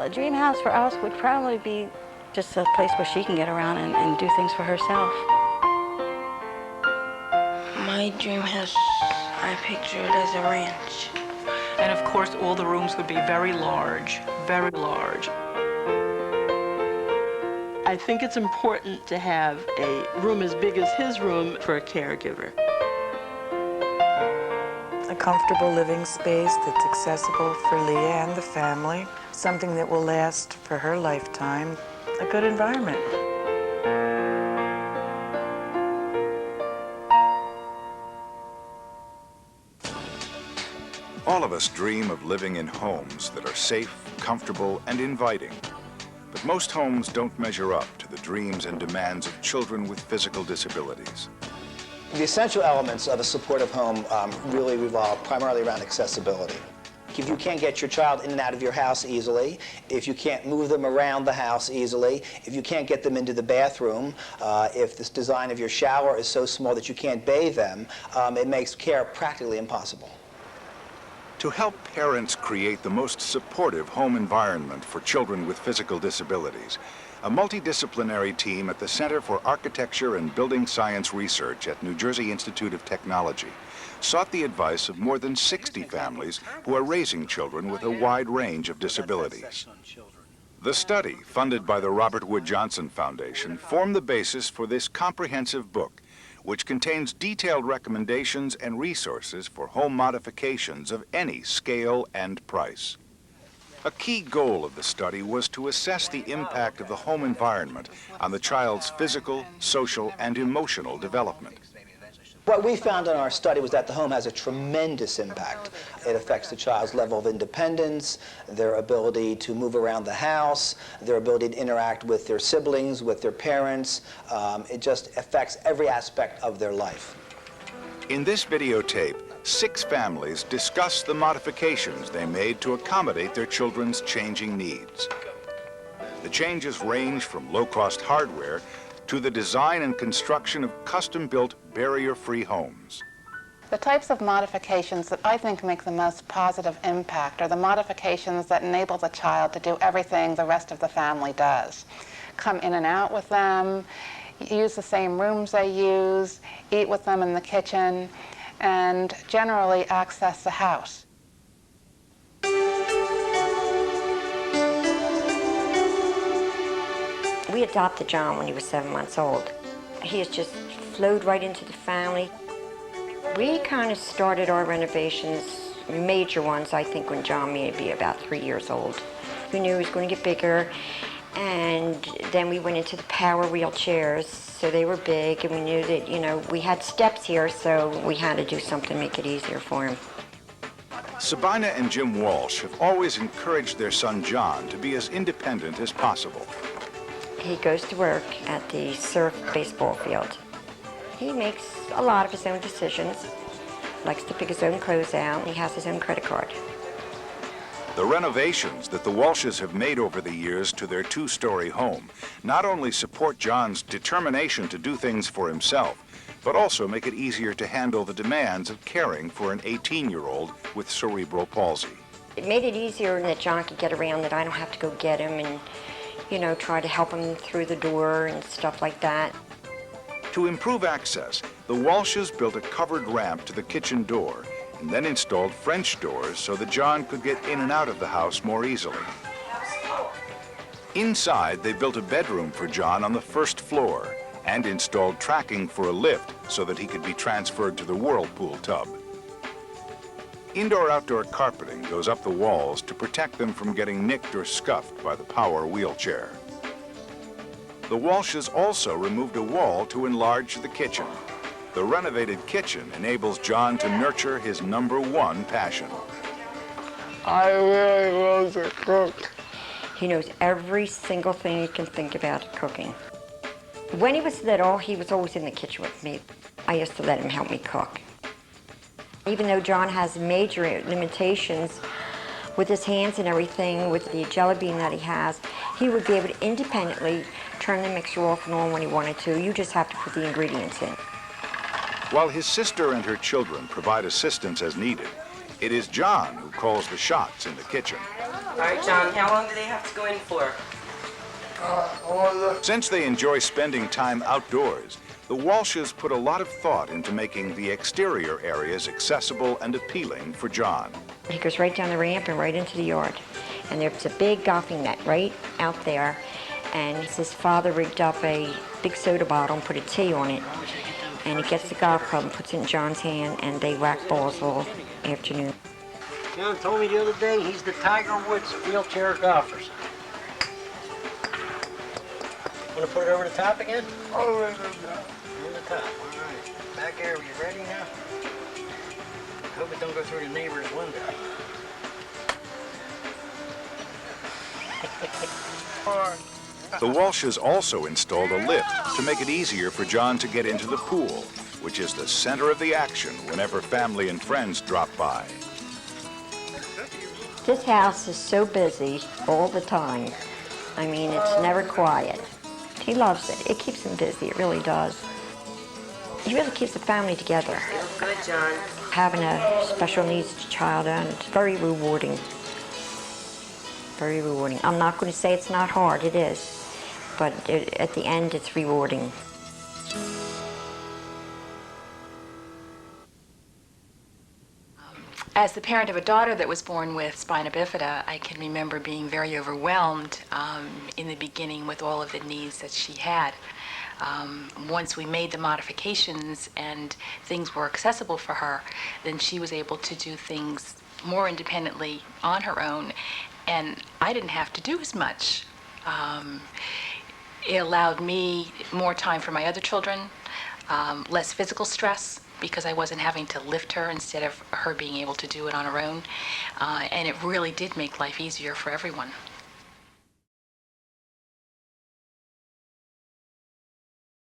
A dream house for us would probably be just a place where she can get around and do things for herself. My dream house, I picture it as a ranch. And of course, all the rooms would be very large, very large. I think it's important to have a room as big as his room for a caregiver. A comfortable living space that's accessible for Leah and the family, something that will last for her lifetime, a good environment. All of us dream of living in homes that are safe, comfortable, and inviting. But most homes don't measure up to the dreams and demands of children with physical disabilities. The essential elements of a supportive home really revolve primarily around accessibility. If you can't get your child in and out of your house easily, if you can't move them around the house easily, if you can't get them into the bathroom, if this design of your shower is so small that you can't bathe them, it makes care practically impossible. To help parents create the most supportive home environment for children with physical disabilities, a multidisciplinary team at the Center for Architecture and Building Science Research at New Jersey Institute of Technology sought the advice of more than 60 families who are raising children with a wide range of disabilities. The study, funded by the Robert Wood Johnson Foundation, formed the basis for this comprehensive book, which contains detailed recommendations and resources for home modifications of any scale and price. A key goal of the study was to assess the impact of the home environment on the child's physical, social, and emotional development. What we found in our study was that the home has a tremendous impact. It affects the child's level of independence, their ability to move around the house, their ability to interact with their siblings, with their parents. It just affects every aspect of their life. In this videotape, 6 families discuss the modifications they made to accommodate their children's changing needs. The changes range from low-cost hardware to the design and construction of custom-built, barrier-free homes. The types of modifications that I think make the most positive impact are the modifications that enable the child to do everything the rest of the family does. Come in and out with them, use the same rooms they use, eat with them in the kitchen, and generally access the house. We adopted John when he was 7 months old. He has just flowed right into the family. We kind of started our renovations, major ones, I think, when John may be about 3 years old. We knew he was going to get bigger, and then we went into the power wheelchairs, so they were big, and we knew that, you know, we had steps here, so we had to do something to make it easier for him. Sabina and Jim Walsh have always encouraged their son John to be as independent as possible. He goes to work at the surf baseball field. He makes a lot of his own decisions, likes to pick his own clothes out, he has his own credit card. The renovations that the Walshes have made over the years to their 2-story home not only support John's determination to do things for himself, but also make it easier to handle the demands of caring for an 18-year-old with cerebral palsy. It made it easier that John could get around, that I don't have to go get him and, you know, try to help him through the door and stuff like that. To improve access, the Walshes built a covered ramp to the kitchen door and then installed French doors so that John could get in and out of the house more easily. Inside, they built a bedroom for John on the 1st floor and installed tracking for a lift so that he could be transferred to the whirlpool tub. Indoor-outdoor carpeting goes up the walls to protect them from getting nicked or scuffed by the power wheelchair. The Walshes also removed a wall to enlarge the kitchen. The renovated kitchen enables John to nurture his #1 passion. I really love to cook. He knows every single thing you can think about cooking. When he was little, he was always in the kitchen with me. I used to let him help me cook. Even though John has major limitations with his hands and everything, with the jelly bean that he has, he would be able to independently turn the mixer off and on when he wanted to. You just have to put the ingredients in. While his sister and her children provide assistance as needed, it is John who calls the shots in the kitchen. All right, John, how long do they have to go in for? Since they enjoy spending time outdoors, the Walshes put a lot of thought into making the exterior areas accessible and appealing for John. He goes right down the ramp and right into the yard. And there's a big golfing net right out there. And his father rigged up a big soda bottle and put a tee on it. And he gets the golf club and puts it in John's hand, and they whack balls all afternoon. John told me the other day he's the Tiger Woods of wheelchair golfers. Want to put it over the top again? Over the top. All right. Back there, are you ready now? Hope it don't go through the neighbor's window. The Walshes also installed a lift to make it easier for John to get into the pool, which is the center of the action whenever family and friends drop by. This house is so busy all the time. I mean, it's never quiet. He loves it. It keeps him busy. It really does. He really keeps the family together. Feels good, John. Having a special needs child, and it's very rewarding. Very rewarding. I'm not going to say it's not hard. It is. But at the end, it's rewarding. As the parent of a daughter that was born with spina bifida, I can remember being very overwhelmed in the beginning with all of the needs that she had. Once we made the modifications and things were accessible for her, then she was able to do things more independently on her own, and I didn't have to do as much. It allowed me more time for my other children, less physical stress, because I wasn't having to lift her instead of her being able to do it on her own. And it really did make life easier for everyone.